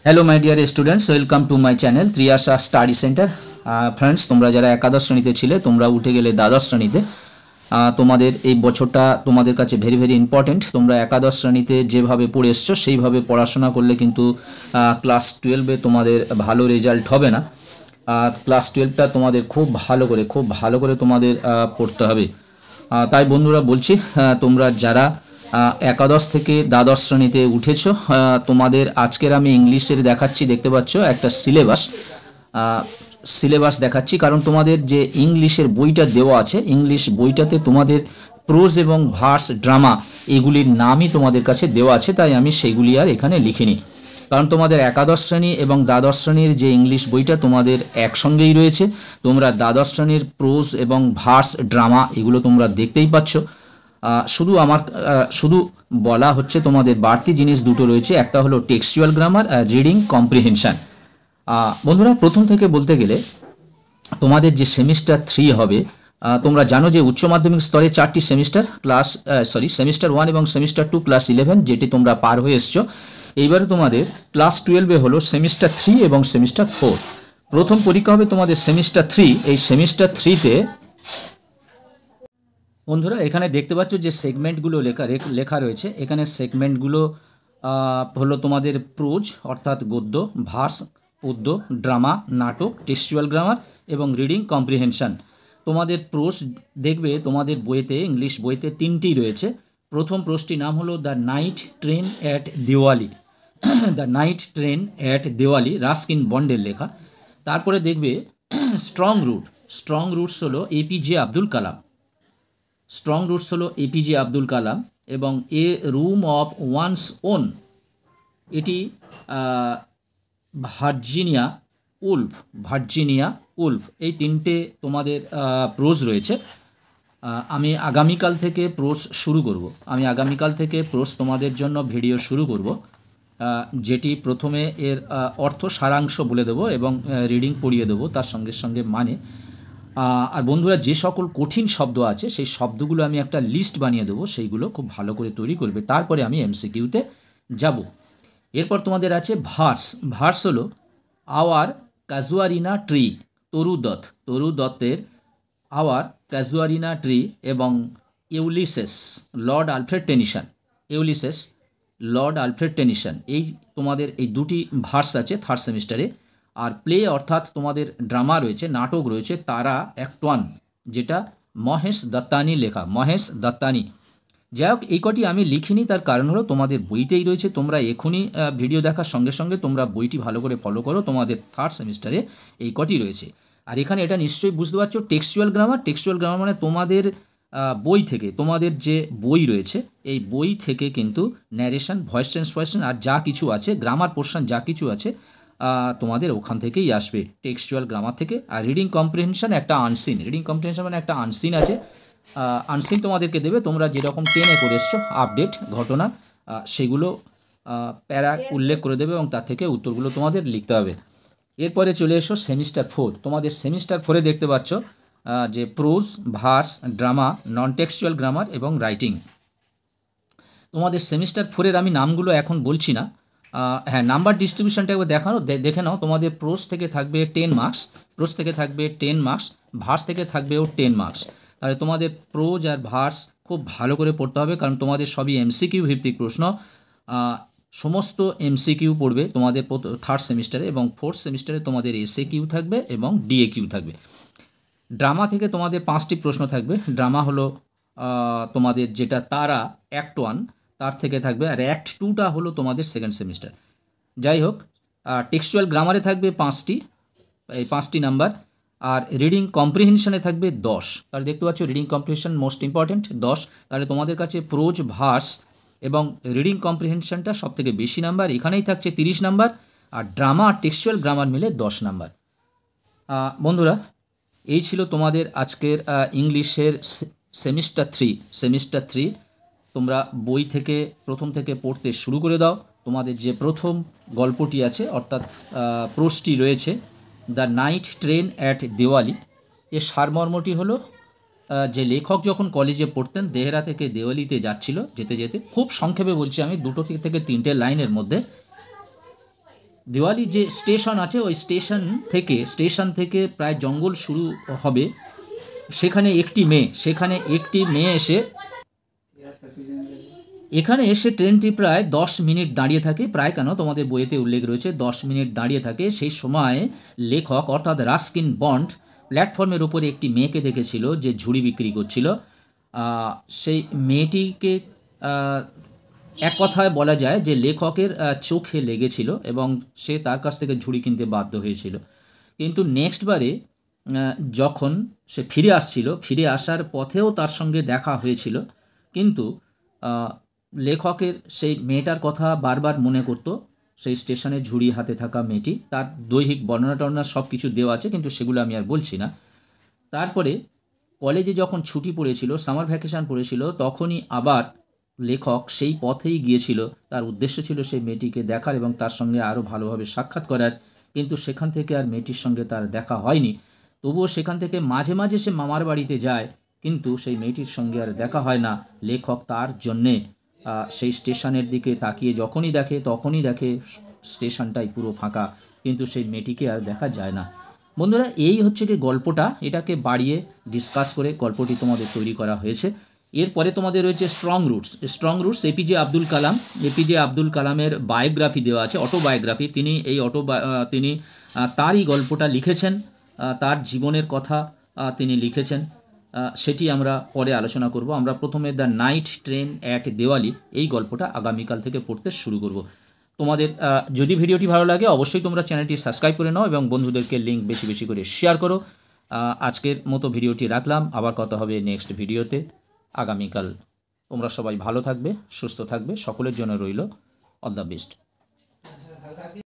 Hello my dear students, welcome to my channel Triyasha study centre. Friends, তোমরা যারা একাদশ শ্রেণীতে ছিলে তোমরা উঠে গেলে দ্বাদশ শ্রেণীতে। তোমাদের এই বছরটা তোমাদের কাছে ভেরি ভেরি ইম্পর্টেন্ট। তোমরা একাদশ শ্রেণীতে যেভাবে পড়ে এসছো সেইভাবে পড়াশোনা করলে কিন্তু ক্লাস 12-এ তোমাদের ভালো রেজাল্ট হবে না। ক্লাস 12টা তোমাদের খুব ভালো করে তোমাদের পড়তে হবে। তাই বন্ধুরা বলছি, তোমরা যারা একাদশ থেকে দ্বাদশ শ্রেণীতে উঠেছো, তোমাদের আজকের আমি ইংলিশের দেখাচ্ছি, দেখতে পাচ্ছ একটা সিলেবাস দেখাচ্ছি। কারণ তোমাদের যে ইংলিশের বইটা দেওয়া আছে, ইংলিশ বইটাতে তোমাদের প্রোজ এবং ভার্স, ড্রামা এগুলির নামই তোমাদের কাছে দেওয়া আছে, তাই আমি সেগুলি আর এখানে লিখিনি। কারণ তোমাদের একাদশ শ্রেণী এবং দ্বাদশ শ্রেণীর যে ইংলিশ বইটা তোমাদের একসঙ্গেই রয়েছে। তোমরা দ্বাদশ শ্রেণীর প্রোজ এবং ভার্স, ড্রামা এগুলো তোমরা দেখতেই পাচ্ছ। শুধু বলা হচ্ছে তোমাদের বাড়তি জিনিস দুটো রয়েছে, একটা হলো textual grammar are reading comprehension. বন্ধুরা, প্রথম থেকে বলতে গেলে তোমাদের যে সেমিস্টার 3 হবে, তোমরা জানো যে উচ্চ মাধ্যমিক স্তরে 4টি সেমিস্টার, সেমিস্টার 1 এবং সেমিস্টার 2 ক্লাস 11 যেটি তোমরা পার হয়ে এসছো। এইবারে তোমাদের ক্লাস 12-এ হলো সেমিস্টার 3 এবং সেমিস্টার 4। প্রথম পরীক্ষা হবে তোমাদের সেমিস্টার 3। এই সেমিস্টার 3-তে বন্ধুরা এখানে দেখতে পাচ্ছ যে সেগমেন্টগুলো লেখা রয়েছে। এখানে সেগমেন্টগুলো হলো তোমাদের প্রোজ অর্থাৎ গদ্য, ভার্স পদ্য, ড্রামা নাটক, টেক্সচুয়াল গ্রামার এবং রিডিং কম্প্রিহেনশন। তোমাদের প্রোজ দেখবে তোমাদের বইতে, ইংলিশ বইতে 3টি রয়েছে। প্রথম প্রোজটির নাম হলো the night train at Diwali. The night train at Diwali, Ruskin বন্ডের লেখা। তারপরে দেখবে স্ট্রং রুটস হলো APJ Abdul Kalam. Strong roots হলো এপিজে আব্দুল কালাম এবং এ রুম অফ ওয়ান্স ওন, এটি ভার্জিনিয়া উলফ। এই 3টে তোমাদের প্রোজ রয়েছে। আমি আগামীকাল থেকে প্রোজ তোমাদের জন্য ভিডিও শুরু করব, যেটি প্রথমে এর অর্থ সারাংশ বলে দেবো এবং রিডিং পড়িয়ে দেবো তার সঙ্গে সঙ্গে মানে। আর বন্ধুরা, যে সকল কঠিন শব্দ আছে সেই শব্দগুলো আমি একটা লিস্ট বানিয়ে দেবো, সেইগুলো খুব ভালো করে তৈরি করবে। তারপরে আমি এমসিকিউতে যাব। এরপর তোমাদের আছে ভার্স হলো আওয়ার ক্যাজুয়ারিনা ট্রি, তরু দত্তের আওয়ার ক্যাজুয়ারিনা ট্রি এবং ইউলিসেস লর্ড আলফ্রেড টেনিসন। এই তোমাদের এই দুটি ভার্স আছে থার্ড সেমিস্টারে। আর প্লে অর্থাৎ তোমাদের ড্রামা রয়েছে, নাটক রয়েছে তারা অ্যাক্ট 1, যেটা মহেশ দত্তানি। যাই হোক, এই কটি আমি লিখিনি, তার কারণ হলো তোমাদের বইতেই রয়েছে। তোমরা এখনই ভিডিও দেখার সঙ্গে সঙ্গে তোমরা বইটি ভালো করে ফলো করো, তোমাদের থার্ড সেমিস্টারে এই কটি রয়েছে। আর এখানে এটা নিশ্চয়ই বুঝতে পারছো, টেক্সচুয়াল গ্রামার মানে তোমাদের বই থেকে, তোমাদের যে বই রয়েছে এই বই থেকে কিন্তু ন্যারেশন, ভয়েস ট্রান্সফারেশন আর যা কিছু আছে, গ্রামার পোর্শন যা কিছু আছে তোমাদের ওখান থেকেই আসবে, টেক্সচুয়াল গ্রামার থেকে। আর রিডিং কম্প্রিহেনশন মানে একটা আনসিন আছে, আনসিন তোমাদেরকে দেবে। তোমরা যেরকম 10-এ করে এসছো আপডেট ঘটনা, সেগুলো প্যারা উল্লেখ করে দেবে এবং তার থেকে উত্তরগুলো তোমাদের লিখতে হবে। এরপরে চলে এসো সেমিস্টার 4। তোমাদের সেমিস্টার 4-এ দেখতে পাচ্ছ যে প্রোজ, ভার্স, ড্রামা, নন টেক্সচুয়াল গ্রামার এবং রাইটিং। তোমাদের সেমিস্টার 4-এর আমি নামগুলো এখন বলছি না। হ্যাঁ, নাম্বার ডিস্ট্রিবিউশনটা একবার দেখে নাও। তোমাদের প্রোজ থেকে থাকবে 10 মার্কস, ভার্স থেকে থাকবেও 10 মার্কস। তাহলে তোমাদের প্রোজ আর ভার্স খুব ভালো করে পড়তে হবে, কারণ তোমাদের সবই এমসিকিউ ভিত্তিক প্রশ্ন। সমস্ত এমসিকিউ পড়বে তোমাদের থার্ড সেমিস্টারে এবং ফোর্থ সেমিস্টারে তোমাদের এসএ কিউ থাকবে এবং ডিএ কিউ থাকবে। ড্রামা থেকে তোমাদের 5টি প্রশ্ন থাকবে। ড্রামা হলো তোমাদের যেটা তারা অ্যাক্ট 1, তার থেকে থাকবে। আর অ্যাক্ট 2টা হলো তোমাদের সেকেন্ড সেমিস্টার। যাই হোক, টেক্সচুয়াল গ্রামারে থাকবে 5টি নাম্বার। আর রিডিং কম্প্রিহেনশনে থাকবে 10। তাহলে দেখতে পাচ্ছ রিডিং কম্প্রিহেনশন মোস্ট ইম্পর্টেন্ট, 10। তাহলে তোমাদের কাছে প্রোজ, ভার্স এবং রিডিং কম্প্রিহেনশনটা সব থেকে বেশি নাম্বার, এখানেই থাকছে 30 নাম্বার। আর ড্রামা আর টেক্সচুয়াল গ্রামার মিলে 10 নাম্বার। বন্ধুরা, এই ছিল তোমাদের আজকের ইংলিশের সেমিস্টার 3। তোমরা বই থেকে প্রথম থেকে পড়তে শুরু করে দাও। তোমাদের যে প্রথম গল্পটি আছে অর্থাৎ প্রোজটি রয়েছে the night train at Diwali, এর সারমর্মটি হলো যে লেখক যখন কলেজে পড়তেন, দেহরা থেকে দিওয়ালিতে যেতে খুব সংক্ষেপে বলছি আমি, 2 থেকে 3টে লাইনের মধ্যে দিওয়ালি যে স্টেশন আছে ওই স্টেশন থেকে প্রায় জঙ্গল শুরু হবে, সেখানে একটি মেয়ে এখানে এসে ট্রেনটি প্রায় 10 মিনিট দাঁড়িয়ে থাকে, প্রায় কেন তোমাদের বইয়েতে উল্লেখ রয়েছে 10 মিনিট দাঁড়িয়ে থাকে। সেই সময় লেখক অর্থাৎ রাস্কিন বন্ড প্ল্যাটফর্মের উপরে একটি মেয়েকে দেখেছিল যে ঝুড়ি বিক্রি করছিল। সেই মেয়েটিকে এক কথায় বলা যায় যে লেখকের চোখে লেগেছিল এবং সে তার কাছ থেকে ঝুড়ি কিনতে বাধ্য হয়েছিল। কিন্তু নেক্সটবারে যখন সে ফিরে আসার পথেও তার সঙ্গে দেখা হয়েছিল, কিন্তু লেখকের সেই মেয়েটার কথা বারবার মনে করত, সেই স্টেশনে ঝুড়ি হাতে থাকা মেয়েটি। তার দৈহিক বর্ণনা সব কিছু দেওয়া আছে, কিন্তু সেগুলো আমি আর বলছি না। তারপরে কলেজে যখন ছুটি পড়েছিল, সামার ভ্যাকেশান পড়েছিল, তখনই আবার লেখক সেই পথেই গিয়েছিল। তার উদ্দেশ্য ছিল সেই মেয়েটিকে দেখার এবং তার সঙ্গে আরও ভালোভাবে সাক্ষাৎ করার, কিন্তু সেখান থেকে আর মেয়েটির সঙ্গে তার দেখা হয়নি। তবুও সেখান থেকে মাঝে মাঝে সে মামার বাড়িতে যায়, কিন্তু সেই মেয়েটির সঙ্গে আর দেখা হয় না। লেখক তার জন্যে সেই স্টেশনের দিকে তাকিয়ে তখনই দেখে স্টেশনটাই পুরো ফাঁকা, কিন্তু সেই মেয়েটিকে আর দেখা যায় না। বন্ধুরা, এই হচ্ছে কি গল্পটা, এটাকে বাড়িয়ে ডিসকাস করে গল্পটি তোমাদের তৈরি করা হয়েছে। এরপরে তোমাদের রয়েছে স্ট্রং রুটস। এপিজে আব্দুল কালামের বায়োগ্রাফি দেওয়া আছে, অটোবায়োগ্রাফি। তিনি তারই গল্পটা লিখেছেন, তার জীবনের কথা তিনি লিখেছেন, সেটি আমরা পরে আলোচনা করব। আমরা প্রথমে the night train at Diwali এই গল্পটা আগামীকাল থেকে পড়তে শুরু করব। তোমাদের যদি ভিডিওটি ভালো লাগে অবশ্যই তোমরা চ্যানেলটি সাবস্ক্রাইব করে নাও এবং বন্ধুদেরকে লিঙ্ক বেশি বেশি করে শেয়ার করো। আজকের মতো ভিডিওটি রাখলাম, আবার কথা হবে নেক্সট ভিডিওতে আগামীকাল। তোমরা সবাই ভালো থাকবে, সুস্থ থাকবে, সকলের জন্য রইল অল দ্য বেস্ট।